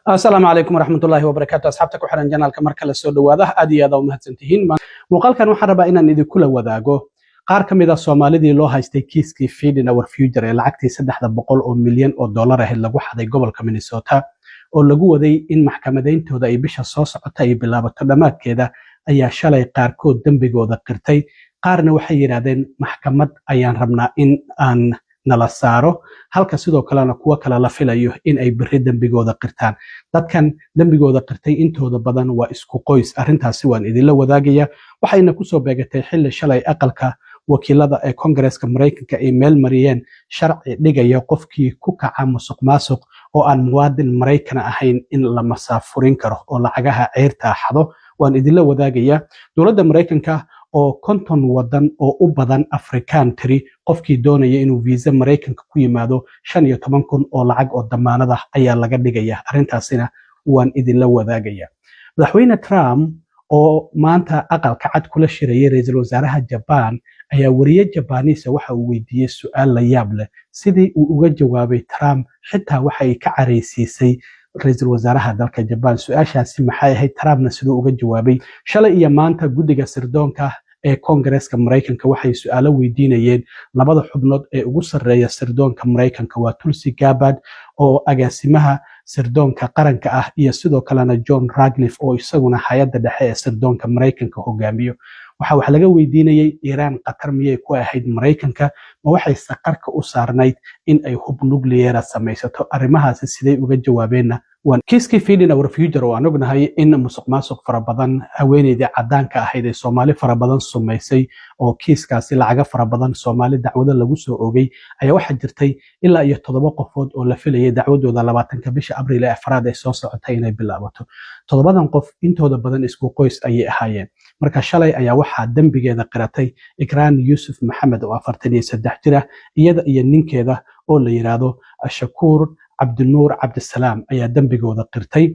السلام عليكم ورحمة الله وبركاته. أصحابتك وحرن جنالك مركز السود وهذا أدي هذا ومهتمتين وقال كانوا حرب إن ندي كل وذاقه قار كم إذا الصومالي دي لو هايستيكيس كيف فيدنا ورفيوجر العكتي سدح بقول أو مليون أو دولار هلا واحد يقبل كمينيسوتا أو لجوا ذي إن محكمتين تهدا يبيش الصوص عتاي بالله بتدمات كذا أي شلي قاركود دم بجو ذكرتي قارن وحير هذين محكمة أيان ربنا إن nala saaro halka sidoo kalena kuwa kale la filayo in ay bari dambigooda qirtaan dadkan dambigooda qirtay intooda badan waa isku qoys arintaasi waan idin la wadaagaya waxayna ku soo beegatay xilli shalay aqalka wakiilada ee Congress-ka Mareykanka ay meel mariyeen sharci dhigaya qofkii ku kaca musuqmaasuq oo aan muwaadin Mareykan ahayn in la masaafurin karo oo lacagaha ceyrta xado waan idin la wadaagaya dowladda Mareykanka oo konton wadan oo u badan Afrikaan tiri qofkii doonaya inuu visa Mareykanka ku yimaado 15,000 oo lacag oo damaanad ah ayaa laga dhigaya arintaasina waan idin la wadaagaya madaxweyne Trump oo maanta aqalka cad kula shirayay ra'iisul wasaaraha Japan ayaa wariye Japanese waxa uu weydiiyay su'aal la yaab leh sidii uu uga jawaabay Trump xitaa waxa ay ka careysiisay ra'iisul wasaaraha dalka Japan su'aashaasi maxay ahayd Trumpna sidoo uga jawaabay shalay iyo maanta guddiga sirdoonka ee Congress-ka Mareykanka waxay su'aalo weydiinayeen labada xubnood ee ugu sarreeya sirdoonka Mareykanka waa Tulsi Gabbard oo agaasimaha sirdoonka qaranka ah iyo sidoo kalena John Ratcliffe oo isaguna hay'adda dhexe ee sirdoonka Mareykanka hogaamiyo waxa laga weydiinayay Iran qatar miyay ku ahayd Mareykanka ma waxay saqarka u saarnayd in ay hub nuclear samaysato arrimahaasi sidee uga jawaabeenna waan kiiskii fiidina warfuture oo aan ognahay in musuqmaasuq fara badan haweeneydii cadaanka ahayd ee Soomaali fara badan sumaysay oo kiiskaasi lacaga fara badan Soomaali dacwada lagu soo oogay ayaa waxa jirtay ilaa iyo 7 qofood oo la filayay dacwadooda 20ka bisha Abriil ee afraad ay soo socotay inay bilaabato 7dan qof intooda badan isku qoys ayay ahaayeen marka shalay ayaa waxa dambigeeda qiratay Ikraan Yusuf Maxamed oo 43 jir ah iyada iyo ninkeeda oo la yiraahdo Shakuur Abdinuur Abdisalaam ayaa dambigooda qirtay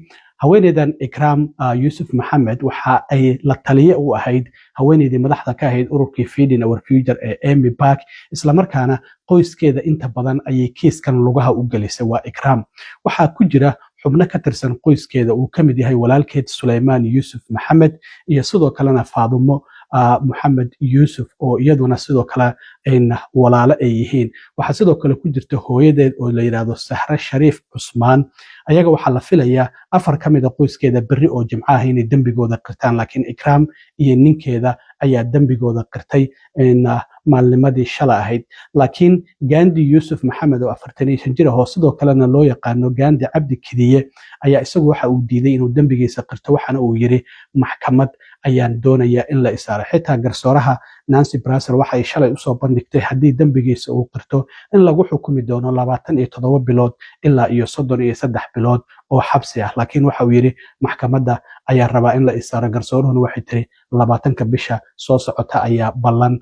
haweeneydan Ikraam Yusuf Maxamed waxa ay la taliye u ahayd haweeneydii madaxda ka ahayd ururkii Feeding Our Future ee Amy Park isla markaana qoyskeeda inta badan ayay kiiskan lugaha u gelisay waa Ikraam waxa ku jira xubno ka tirsan qoyskeeda uu kamid yahay walaalkeed Suleymaan Yusuf Maxamed iyo sidoo kalena Faadumo Muhammad Yusuf oo iyaduna sidoo kale in walaalo ay yihiin waxa sidoo kale ku jirta hooyadeed oo la yiraahdo Sahra Shariif Cusmaan ayaga waxa la filayaa afar kamid ah qoyskeeda berri oo jimcaha inay dambigooda qirtaan laakiin Ikraam iyo ninkeeda ayaa dambigooda qirtay in maalnimadii shalay ahayd laakiin Gandhi Yusuf Maxamed oo 45 jir ah oo sidoo kalena loo yaqaano Gandhi Cabdi Kidiye ayaa isagu waxa uu diiday inuu dambigiisa qirto waxana uu yiri maxkamad ayaan doonayaa in la isaaro xitaa garsooraha Nancy Pelosi waxa ay shalay u soo bandhigtay hadii dambigiisa uu qirto in lagu xukumi doono 27 bilood ilaa iyo 33 bilood oo xabsi ah laakiin waxa uu yiri maxkamadda ayaa rabaa in la isaaro garsooruhuna waxay tiri 20ka bisha soo socota ayaa ballan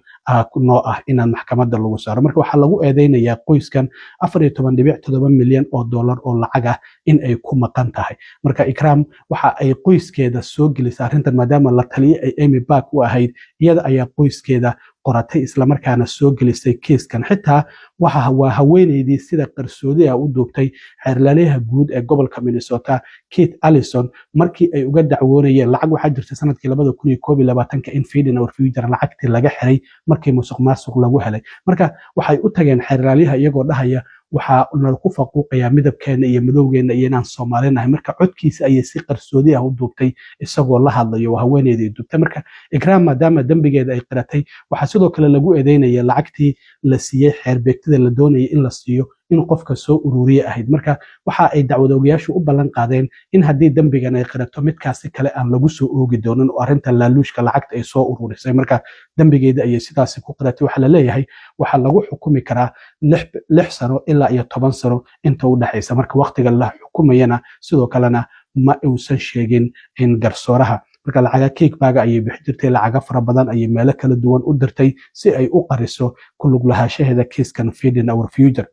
noo ah in maxkamadda lagu saaro marka waxa lagu eedeynayaa qoyskan 14.7 milyan oo dollar oo lacag ah in ay ku maqan tahay marka Ikraam waxa ay qoyskeeda soo gelisay arrintan maadaama la taliye ay Amy Park u ahayd iyada ayaa qoyskeeda qoratay isla markaana soo gelisay kiiskan xitaa waxa waa haweeneydii sida qarsoodi ah u duubtay xeerlaalaha guud ee gobolka Minnesota Keith Allison markii ay uga dacwoonayeen lacag waxa jirtay sanadkii 2021 in Feeding Our Future lacagtii laga xiray markii musuqmaasuq lagu helay marka waxay u tageen xeerlaalaha iyagoo dhahaya waxa ku faquuqaya midabkeena iyo madowgeena iyo inaan Soomaalinahay marka codkiisa ay si qarsoodi ah u duubtay isagoo la hadlayo haweeneydii duubtay marka Ikraam maadaama dambigeeda ay qiratay waxa sidoo kale lagu eedeynaya lacagtii la siiyay xeerbeegtada la doonayay in la siiyo in qofka soo ururiye ahayd marka waxa ay dacwadoogayaashu u ballan qaadeen in hadii dambigan ay qirato midkaasi kale aan lagu soo oogi doonin oo arinta laaluushka lacagta ay soo ururisay marka dambigeeda ay sidaas ku qiratay waxa la leeyahay waxa lagu xukumi karaa 6 sano ilaa iyo 10 sano inta u dhaxaysa marka waqtiga la xukumayana sidoo kalena ma uusan sheegin in garsooraha marka lacaga kickback ayay bixi jirtay lacaga fara badan ayay meelo kala duwan u dirtay si ay u qariso ku lug lahaanshaheeda kiiskan Feeding Our Future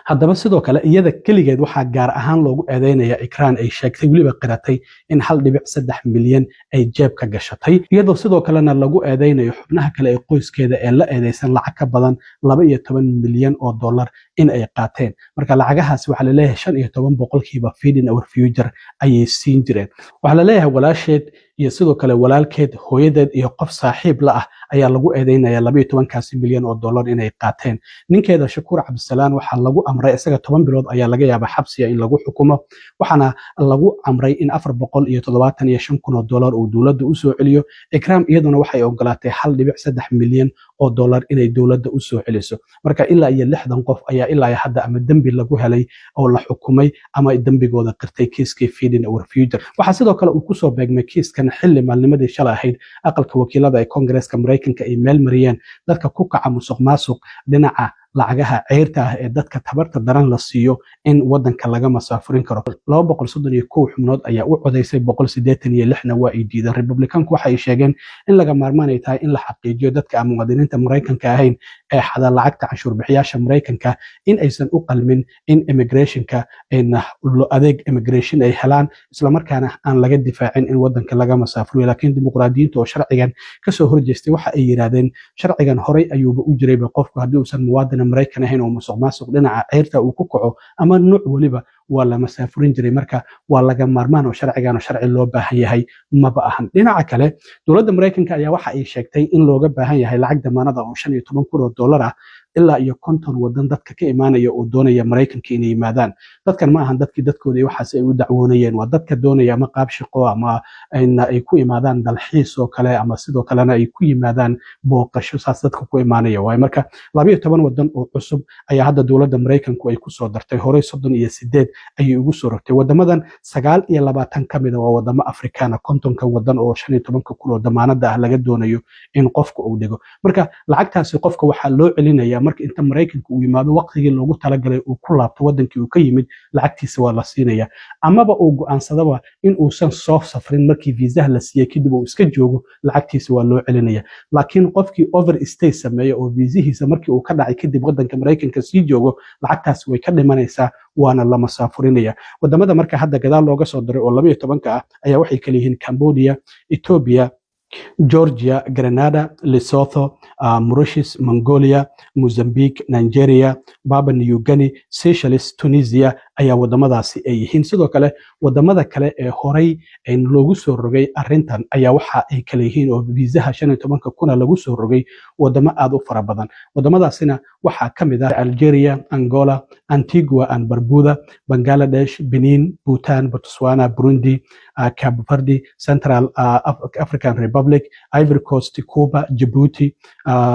haddaba sidoo kale iyada kaligeed waxa gaar ahaan loogu eedeynaya Ikraan ay sheegtay waliba qiratay in 1.3 milyan ay jeeb ka gashatay iyadoo sidoo kalena lagu eedeynayo xubnaha kale ee qoyskeeda ee la eedeysan lacag ka badan 12 milyan oo dollar in ay qaateen marka lacagahaasi waxaa la leeyahay 15 boqolkiiba feeding our future ayay siin jireen waxaa la leeyahay walaasheed iyo sidoo kale walaalkeed hooyadeed iyo qof saaxiib la ah ayaa lagu eedeynaya 12 milyan oo dollar inay qaateen ninkeeda Shakuur Cabdisalaan waxaa lagu amray isaga 10 bilood ayaa laga yaabaa xabsiga in lagu xukumo waxaana lagu amray in 475 kun oo dollar uu dawladda u soo celiyo Ikraam iyaduna waxay ogolaatay 1.3 milyan oo dollar inay dawladda u soo celiso marka ilaa iyo 60 qof ayaa ilaa hadda ama dambi lagu helay oo la xukumay ama dambigooda qirtay kiiskii feeding our future waxa sidoo kale uu ku soo beegmay kiiskan xilli maalnimadii shalay ahayd aqalka wakiilada ee Congress-ka Mareykanka ay meel mariyeen dadka ku kaca musuqmaasuq dhinaca lacagaha ceyrta ah ee dadka tabarta daran la siiyo in wadanka laga masaafurin karo 231 xubnood ayaa u codeysay 186na waa ay diideen Republicanku waxay sheegeen in laga maarmaan ay tahay in la xaqiijiyo dadka aan muwaadiniinta Mareykanka ahayn ee xada lacagta canshuur bixiyaasha Mareykanka in aysan u qalmin in immigrationka adeeg immigration ay helaan isla markaana aan laga difaacin in wadanka laga masaafuriyo laakiin dimuqraadiyiinta oo sharcigan ka soo horjeestay waxa ay yiraahdeen sharcigan horey ayuuba u jiray qofku haddii uusan muwaadin Mareykan ahayn oo musuqmaasuq dhinaca ceyrta uu ku kaco ama nooc waliba waa la masaafurin jiray marka waa laga maarmaan oo sharcigan sharci loo baahan yahay maba ahan dhinaca kale dawladda Mareykanka ayaa waxa ay sheegtay in looga baahan yahay lacag damaanada oo 15 kun oo dollar ah ilaa iyo 50 wadan dadka ka imaanaya oo doonaya Mareykanka inay yimaadaan dadkan ma ahan dadkooda iyo waxaas ay u dacwoonayeen waa dadka doonaya ama qaab shaqo ama ay ku imaadaan dalxiis oo kale ama sidoo kalena ay ku yimaadaan booqasho saas dadka ku imaanaya waay marka 12 wadan oo cusub ayaa hadda dawladda Mareykanku ay ku soo dartay horey 38 ayay ugu soo rogtay wadamadan 29 kamid ah waa wadamo Afrikaan 50 wadan oo 15 kun oo damaanada ah laga doonayo in qofku uu dhigo marka lacagtaasi qofka waxa loo celinaya marka inta Mareykanka uu yimaado waqtigii loogu talagalay uu ku laabto wadankii uu ka yimid lacagtiisa waa la siinaya amaba uu go'aansadaba in uusan soo safrin markii visa la siiyay kadib uu iska joogo lacagtiisa waa loo celinaya laakiin qofkii overstay sameeyo oo viisihiisa markii uu ka dhacay kadib wadanka Mareykanka sii joogo lacagtaas way ka dhimanaysaa waana la masaafurinaya wadamada marka hadda gadaal looga soo diray oo 12 ah ayaa waxay kala yihiin Cambodia Ethiopia Georgia, Grenada, Lesotho, Mauritius, Mongolia, Mozambique, Nigeria, Papua New Guinea, Seychelles, Tunisia ayaa wadamadaasi ay yihiin sidoo kale wadamada kale ee horay in loogu soo rogay arintan ayaa waxa ay kala yihiin oo viisaha 15 kuna lagu soo rogay wadamo aad u fara badan wadamadaasina waxa kamid ah Algeria, Angola, Antigua and Barbuda, Bangladesh, Benin, Bhutan, Botswana, Burundi, Cape Verde, Central African Republic, Ivory Coast, Cuba, Djibouti,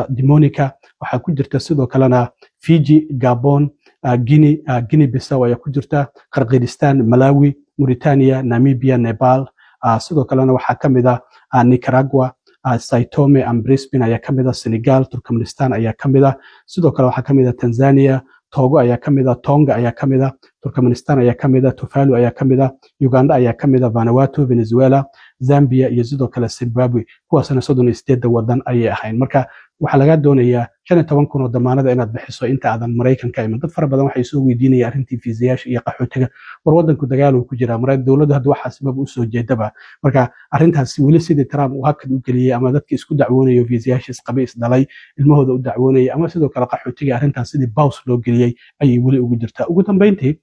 Dominica waxa ku jirta sidoo kalena Fiji, Gabon, Guinea Bissau ayaa ku jirta Kyrgyzstan, Malawi, Mauritania, Namibia, Nepal sidoo kalena waxa kamid ah Nicaragua, Sao Tome and Principe ayaa kamid ah Senegal, Turkmenistan ayaa kamid ah sidoo kale waxa kamid ah Tanzania, Togo ayaa kamid ah Tonga ayaa kamid ah Turkmenistan ayaa kamid ah Tuvalu ayaa kamid ah Uganda ayaa kamid ah Vanuatu, Venezuela, Zambia iyo sidoo kale Zimbabwe kuwaasna 38 wadan ayay ahayn marka waxa laga doonayaa 15 kun oo damaanada inaad bixiso inta aadan Mareykanka iman dad fara badan waxay soo weydiinayaan arintii fiisayaasha iyo qaxootiga war wadanku dagaal uu ku jira Mareykanka dawladda hadda waxa sabab u soo jeedaba marka arintaasi wali sidii Trump uu hakad u galiyay ama dadka isku dacwoonayo fiisayaasha isqabiis dhalay ilmahooda u dacwoonayay ama sidoo kale qaxootiga arintaas sidii pause loo galiyay ayay wali ugu jirtaa ugu dambeyntii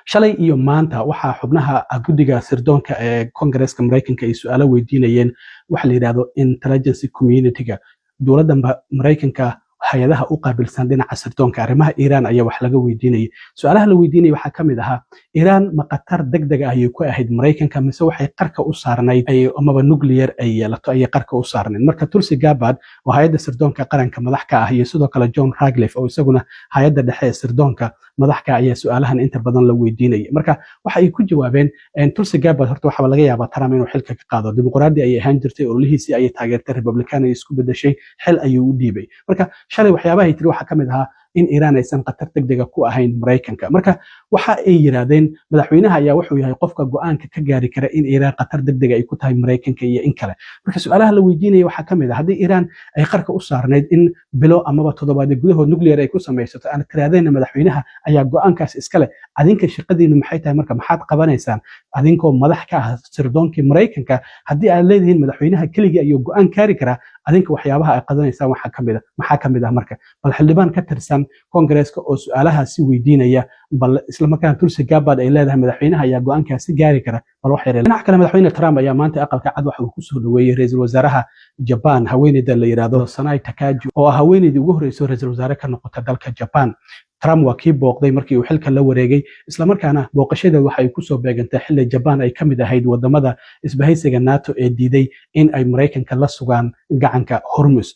shalay iyo maanta waxa xubnaha guddiga sirdoonka ee Congress-ka Mareykanka ay su'aalo weydiinayeen waxa la yiraahdo intelligence community-ga dawladda Mareykanka hay'adaha u qaabilsan dhinaca sirdoonka arrimaha Iran ayaa wax laga weydiinayay su'aalaha la weydiinayay waxa kamid ahaa Iran ma qatar degdeg ah ay ku ahayd Mareykanka mise waxay qarka u saarnayd ay amaba nuclear ay yeelato ay qarka u saarnayd marka Tulsi Gabbard oo hay'adda sirdoonka qaranka madax ka ah iyo sidoo kale John Ratcliffe oo isaguna hay'adda dhexe ee sirdoonka madax ka ayaa su'aalahan inta badan la weydiinayay marka waxa ay ku jawaabeen Tulsi Gabbard horta waxa laga yaabaa Trump inuu xilka ka qaado dimuqraadi ay ahaan jirtay oo lihiisi ay taageertay Republican ay isku bedeshay xil ayuu u dhiibay marka shalay waxyaabaha ay tiri waxa kamid ahaa in Iran aysan qatar degdeg ah ku ahayn Mareykanka marka waxa ay yiraahdeen madaxweynaha ayaa wuxuu yahay qofka go'aanka ka gaari kara in Iran qatar degdeg ay ku tahay Mareykanka iyo in kale marka su'aalaha la weydiinayay waxa kamid ah hadii Iran ay qarka u saarnayd in bilo amaba toddobaad gudahood nuclear ay ku samaysato aan tiraadeen madaxweynaha ayaa go'aankaas iska leh adinka shaqadiinu maxay tahay marka maxaad qabanaysaan adinkoo madax ka ah sirdoonkii Mareykanka hadii aad leedihiin madaxweynaha kaliya ayuu go'aan kaari kara adinka waxyaabaha ay qadanaysaan waxa kamid ah marka bal xildhibaan ka tirsan tirsan Kongareeska oo su'aalahaasi weydiinaya bal isla markaana Tulsi Gabbard ay leedahay madaxweynaha ayaa go'aankaasi gaari kara bal wax yar dhinaca kale madaxweyne Trump ayaa maanta aqalka cad waxa uu ku soo dhaweeyay ra'iisul wasaaraha Japan haweeneyda la yiraahdo Sanai Takagi oo ah haweeneydii ugu horeysay ra'iisul wasaare ka noqota dalka Japan. Trump waa kii booqday markii uu xilka la wareegay isla markaana booqashada waxa ay ku soo beegantay xilli Japan ay kamid ahayd wadamada isbahaysiga NATO ee diiday in ay Mareykanka la sugaan gacanka Hormuz.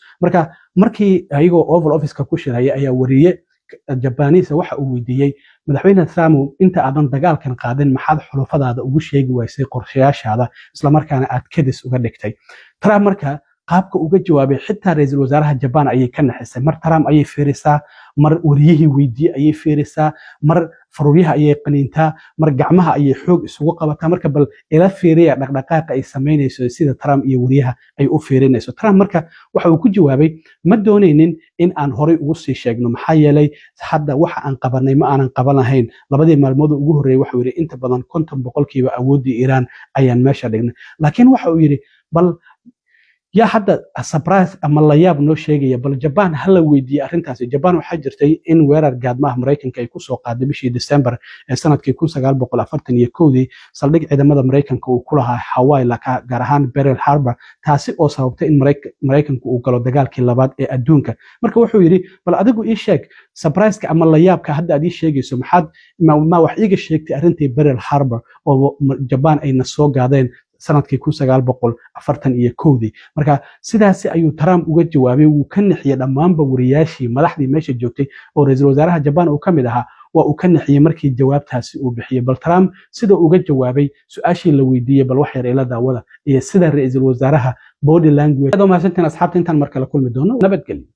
Markii ayagoo Oval Office-ka ku shiraya ayaa wariye Japanese waxa uu weydiiyay madaxweyne Trump inta aadan dagaalkan qaadin maxaad xulufadaada ugu sheegi waysay qorshayaashaada isla markaana aad kadis uga dhigtay. Trump marka qaabka uga jawaabay xitaa ra'iisul wasaaraha Japan ayay ka naxisay. Mar Trump ayay fiirisaa, mar wariyihii weydiiyay ayay fiirisaa, mar faruuryaha ayay qaniintaa, mar gacmaha ayay xoog isugu qabataa. Marka bal ila fiiriya dhaqdhaqaaqa ay sameynayso sida Trump iyo wariyaha ay u fiirinayso. Trump marka waxa uu ku jawaabay ma doonaynin in aan horay ugu sii sheegno maxaa yeelay hadda waxa aan qabanay ma aanan qaban lahayn. Labadii maalmood ugu horeeyay waxa uu yiri inta badan 50% awoodii Iran ayaan meesha dhignay. Laakiin waxa uu yiri bal yaa hadda surprise ama la yaab noo sheegaya bal Japan hala weydiiyay arrintaasi. Japan waxaa jirtay in weerar gaadmaha Mareykanka ay ku soo qaaday bishii December ee sanadkii 1941 saldhig ciidamada Mareykanka uu ku lahaa Hawaii gaar ahaan Pearl Harbor taasi oo sababtay in Mareykanku uu galo dagaalkii labaad ee adduunka. Marka wuxuu yiri bal adigu ii sheeg surprise-ka ama la yaabka hadda aad ii sheegayso maxaad ma wax iiga sheegtay arrintii Pearl Harbor oo Japan ayna soo gaadeen sanadkii 1941 marka sidaasi ayuu Trump uga jawaabay wuu ka nixiyay dhammaanba wariyaashii madaxdii meesha joogtay oo ra'iisul wasaaraha Japan uu kamid ahaa waa uu ka nixiyay markii jawaabtaasi uu bixiyay. Bal Trump sida uga jawaabay su'aashii la weydiiyay bal wax yar ila daawada iyo sida ra'iisul wasaaraha body language. Adoo mahadsantiin asxaabta intaan markale kulmi doono nabadgelyo.